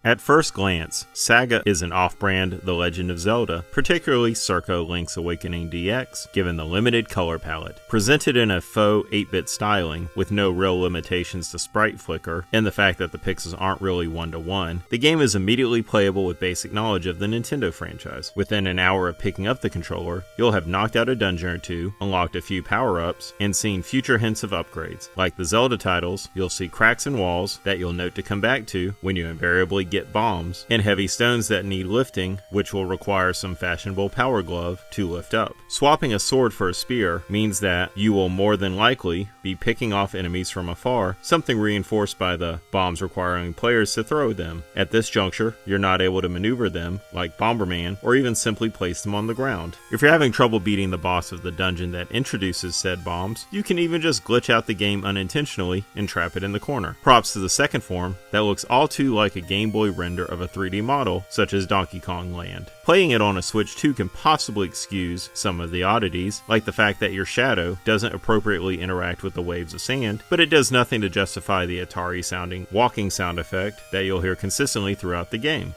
At first glance, Saga is an off-brand The Legend of Zelda, particularly circa Link's Awakening DX, given the limited color palette. Presented in a faux 8-bit styling, with no real limitations to sprite flicker, and the fact that the pixels aren't really one-to-one, the game is immediately playable with basic knowledge of the Nintendo franchise. Within an hour of picking up the controller, you'll have knocked out a dungeon or two, unlocked a few power-ups, and seen future hints of upgrades. Like the Zelda titles, you'll see cracks in walls that you'll note to come back to when you invariably get bombs, and heavy stones that need lifting, which will require some fashionable power glove to lift up. Swapping a sword for a spear means that you will more than likely be picking off enemies from afar, something reinforced by the bombs requiring players to throw them. At this juncture, you're not able to maneuver them like Bomberman, or even simply place them on the ground. If you're having trouble beating the boss of the dungeon that introduces said bombs, you can even just glitch out the game unintentionally and trap it in the corner. Props to the second form that looks all too like a Game Boy render of a 3D model, such as Donkey Kong Land. Playing it on a Switch 2 can possibly excuse some of the oddities, like the fact that your shadow doesn't appropriately interact with the waves of sand, but it does nothing to justify the Atari-sounding walking sound effect that you'll hear consistently throughout the game.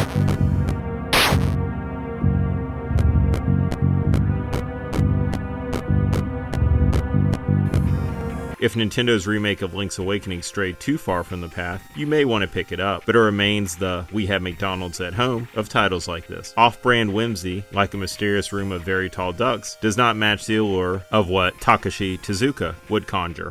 If Nintendo's remake of Link's Awakening strayed too far from the path, you may want to pick it up, but it remains the "we have McDonald's at home" of titles like this. Off-brand whimsy, like a mysterious room of very tall ducks, does not match the allure of what Takashi Tezuka would conjure.